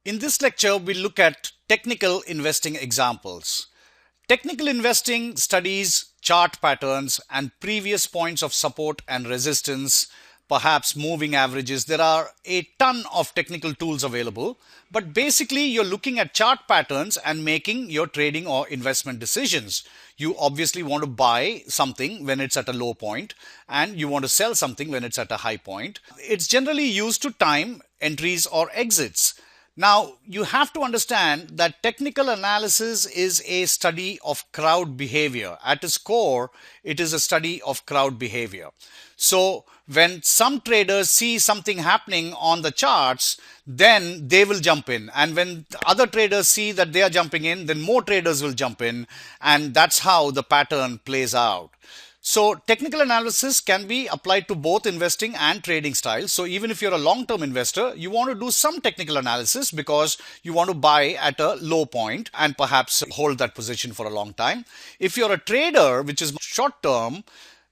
In this lecture, we look at technical investing examples. Technical investing studies chart patterns and previous points of support and resistance, perhaps moving averages. There are a ton of technical tools available, but basically you're looking at chart patterns and making your trading or investment decisions. You obviously want to buy something when it's at a low point and you want to sell something when it's at a high point. It's generally used to time entries or exits. Now, you have to understand that technical analysis is a study of crowd behavior. At its core, it is a study of crowd behavior. So, when some traders see something happening on the charts, then they will jump in. And when other traders see that they are jumping in, then more traders will jump in. And that's how the pattern plays out. So technical analysis can be applied to both investing and trading styles. So even if you're a long-term investor, you want to do some technical analysis because you want to buy at a low point and perhaps hold that position for a long time. If you're a trader, which is short-term,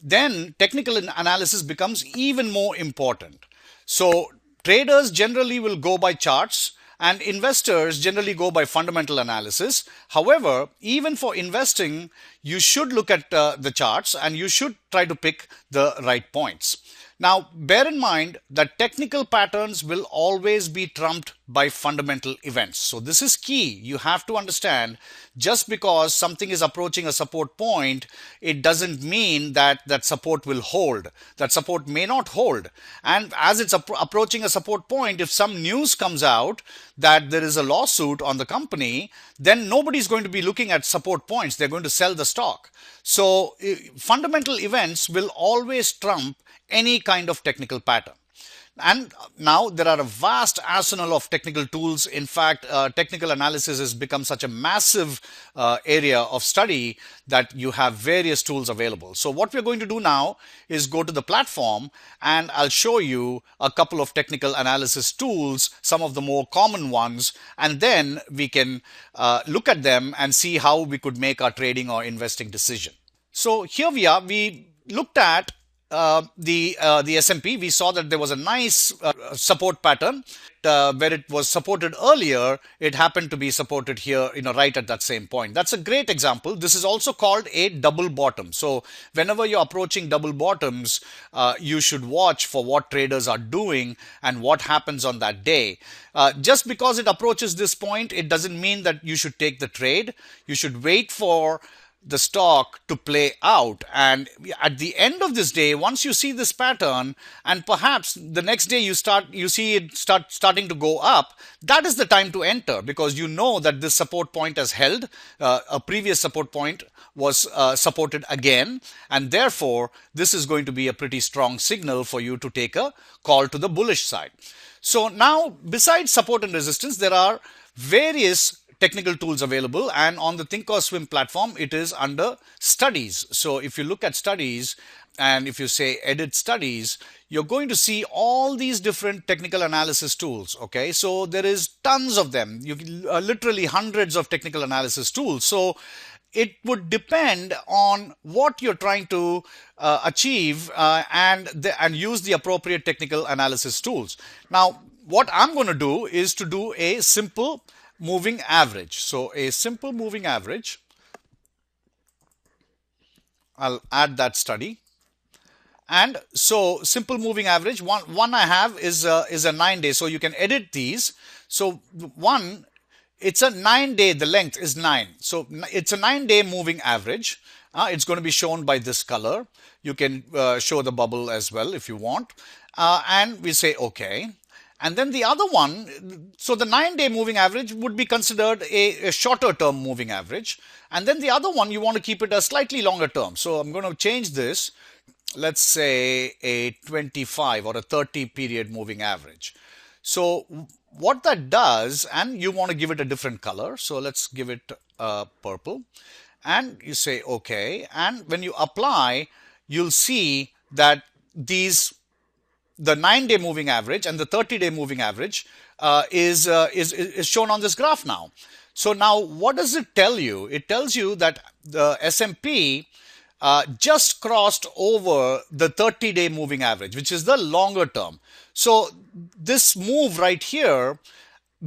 then technical analysis becomes even more important. So traders generally will go by charts and investors generally go by fundamental analysis. However, even for investing, you should look at the charts and you should try to pick the right points. Now, bear in mind that technical patterns will always be trumped by fundamental events. So this is key. You have to understand just because something is approaching a support point, it doesn't mean that that support will hold. That support may not hold. And as it's approaching a support point, if some news comes out that there is a lawsuit on the company, then nobody's going to be looking at support points. They're going to sell the stock. So fundamental events will always trump any kind of technical pattern. And now there are a vast arsenal of technical tools. In fact, technical analysis has become such a massive area of study that you have various tools available. So what we're going to do now is go to the platform and I'll show you a couple of technical analysis tools, some of the more common ones, and then we can look at them and see how we could make our trading or investing decision. So here we are. We looked at the S&P. We saw that there was a nice support pattern where it was supported earlier. It happened to be supported here, right at that same point. That's a great example. This is also called a double bottom. So whenever you're approaching double bottoms, you should watch for what traders are doing and what happens on that day. Just because it approaches this point, it doesn't mean that you should take the trade. You should wait for the stock to play out, and at the end of this day, once you see this pattern and perhaps the next day you see it starting to go up, that is the time to enter, because you know that this support point has held. A previous support point was supported again, and therefore this is going to be a pretty strong signal for you to take a call to the bullish side. So now, besides support and resistance, there are various technical tools available, and on the Thinkorswim platform it is under studies. So if you look at studies and if you say edit studies, you're going to see all these different technical analysis tools. Okay, so there is tons of them. You literally hundreds of technical analysis tools. So it would depend on what you're trying to achieve and use the appropriate technical analysis tools. Now, what I'm going to do is to do a simple moving average. So a simple moving average, I'll add that study. And so simple moving average, one I have is a 9-day. So you can edit these. So one, it's a 9-day, the length is 9. So it's a 9-day moving average. It's going to be shown by this color. You can show the bubble as well if you want. And we say okay. And then the other one, so the 9-day moving average would be considered a shorter term moving average. And then the other one, you want to keep it a slightly longer term. So I'm going to change this, let's say a 25 or a 30 period moving average. So what that does, and you want to give it a different color. So let's give it purple. And you say okay. And when you apply, you'll see that the 9-day moving average and the 30-day moving average is shown on this graph now. So now what does it tell you? It tells you that the S&P just crossed over the 30-day moving average, which is the longer term. So this move right here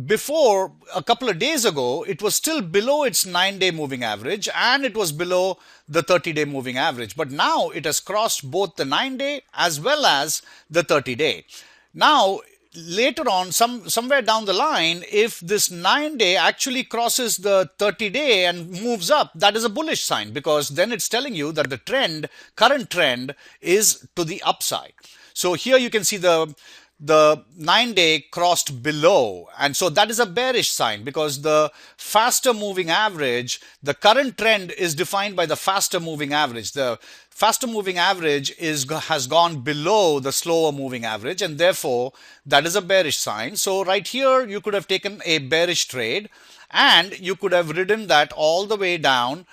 before a couple of days ago, it was still below its 9-day moving average and it was below the 30-day moving average. But now it has crossed both the 9-day as well as the 30-day. Now, later on, somewhere down the line, if this 9-day actually crosses the 30-day and moves up, that is a bullish sign, because then it's telling you that the current trend is to the upside. So here you can see the 9-day crossed below, and so that is a bearish sign, because the faster moving average, the current trend is defined by the faster moving average. The faster moving average has gone below the slower moving average, and therefore that is a bearish sign. So right here you could have taken a bearish trade and you could have ridden that all the way down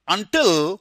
until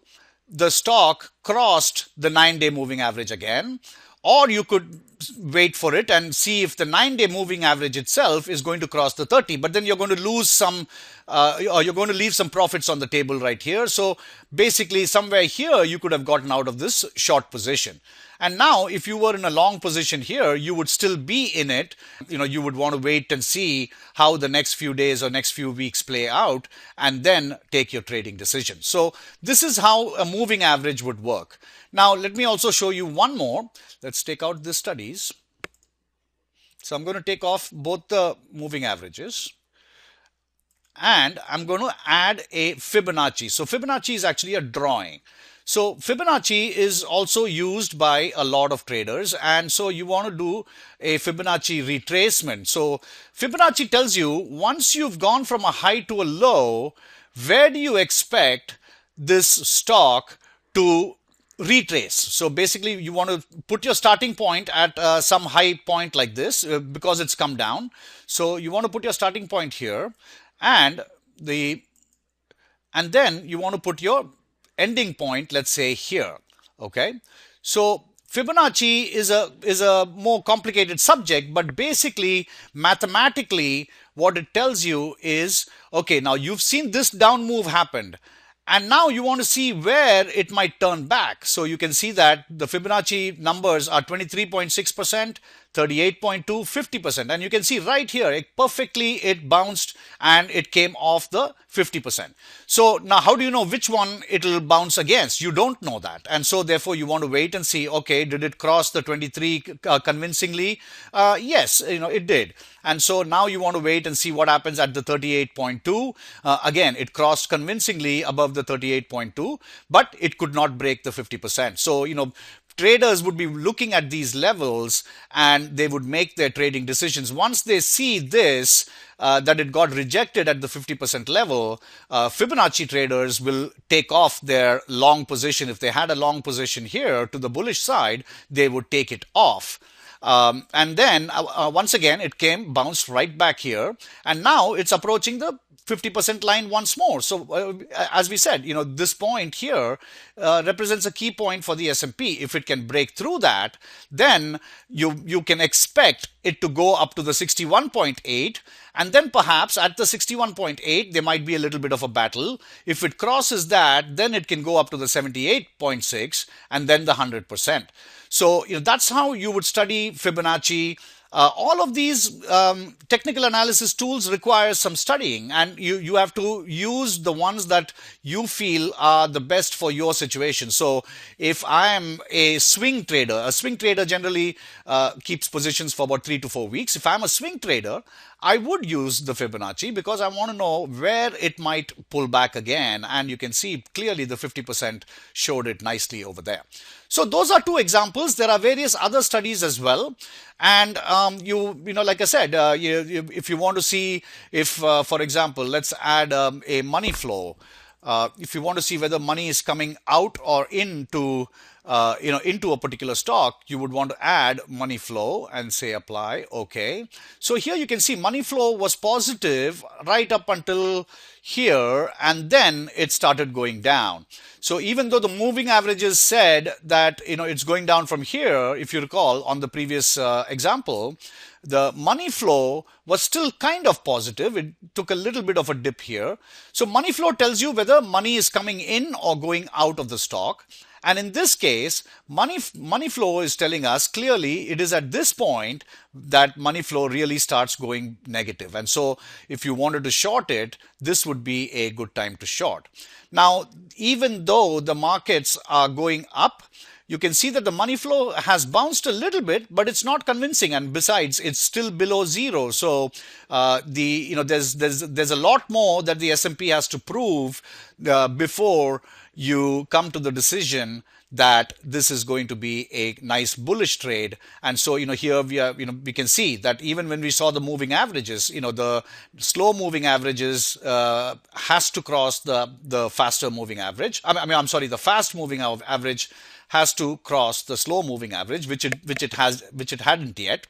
the stock crossed the 9-day moving average again. Or you could wait for it and see if the 9-day moving average itself is going to cross the 30, but then you're going to lose some, or you're going to leave some profits on the table right here. So basically somewhere here you could have gotten out of this short position. And now if you were in a long position here, you would still be in it. You would want to wait and see how the next few days or next few weeks play out and then take your trading decision. So this is how a moving average would work. Now let me also show you one more. Let's take out the studies. So I'm going to take off both the moving averages and I'm going to add a Fibonacci. So Fibonacci is actually a drawing. So Fibonacci is also used by a lot of traders, and so you want to do a Fibonacci retracement. So Fibonacci tells you once you've gone from a high to a low, where do you expect this stock to retrace? So basically you want to put your starting point at some high point like this because it's come down. So you want to put your starting point here and then you want to put your ending point, let's say here. Okay, so Fibonacci is a more complicated subject, but basically mathematically what it tells you is, okay, now you've seen this down move happened, and now you want to see where it might turn back. So you can see that the Fibonacci numbers are 23.6%, 38.2, 50%. And you can see right here, it bounced and it came off the 50%. So now how do you know which one it will bounce against? You don't know that. And so therefore you want to wait and see, okay, did it cross the 23 convincingly? Yes, it did. And so now you want to wait and see what happens at the 38.2. Again, it crossed convincingly above the 38.2, but it could not break the 50%. So, traders would be looking at these levels and they would make their trading decisions. Once they see this, that it got rejected at the 50% level, Fibonacci traders will take off their long position. If they had a long position here to the bullish side, they would take it off. And then once again, it bounced right back here, and now it's approaching the 50% line once more. So as we said, this point here represents a key point for the S&P. If it can break through that, then you can expect it to go up to the 61.8, and then perhaps at the 61.8 there might be a little bit of a battle. If it crosses that, then it can go up to the 78.6 and then the 100%. So that's how you would study Fibonacci. All of these technical analysis tools require some studying, and you have to use the ones that you feel are the best for your situation. So if I am a swing trader generally keeps positions for about 3 to 4 weeks. If I'm a swing trader, I would use the Fibonacci because I want to know where it might pull back again, and you can see clearly the 50% showed it nicely over there. So those are two examples. There are various other studies as well, and like I said, if you want to see if, for example, let's add a money flow. If you want to see whether money is coming out or into a particular stock, you would want to add money flow and say apply. Okay. So here you can see money flow was positive right up until here, and then it started going down. So even though the moving averages said that it's going down from here, if you recall on the previous example, the money flow was still kind of positive. It took a little bit of a dip here. So money flow tells you whether money is coming in or going out of the stock. And in this case, money flow is telling us clearly it is at this point that money flow really starts going negative. And so if you wanted to short it, this would be a good time to short. Now, even though the markets are going up, you can see that the money flow has bounced a little bit, but it's not convincing. And besides, it's still below zero. So there's a lot more that the S&P has to prove before you come to the decision that this is going to be a nice bullish trade. And so, here we can see that even when we saw the moving averages, the slow moving averages has to cross the faster moving average. I'm sorry, the fast moving average has to cross the slow moving average, which it hadn't yet.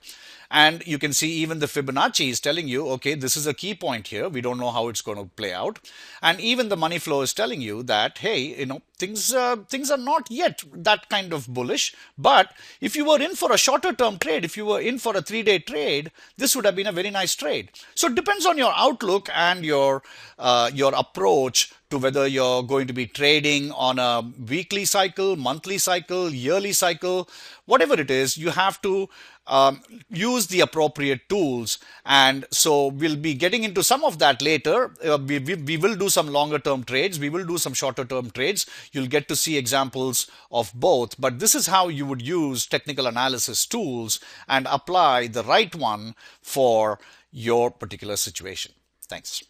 And you can see even the Fibonacci is telling you, okay, this is a key point here. We don't know how it's going to play out. And even the money flow is telling you that, hey, things are not yet that kind of bullish. But if you were in for a shorter term trade, if you were in for a 3-day trade, this would have been a very nice trade. So it depends on your outlook and your approach to whether you're going to be trading on a weekly cycle, monthly cycle, yearly cycle, whatever it is. You have to use the appropriate tools. And so we'll be getting into some of that later. We will do some longer term trades. We will do some shorter term trades. You'll get to see examples of both. But this is how you would use technical analysis tools and apply the right one for your particular situation. Thanks.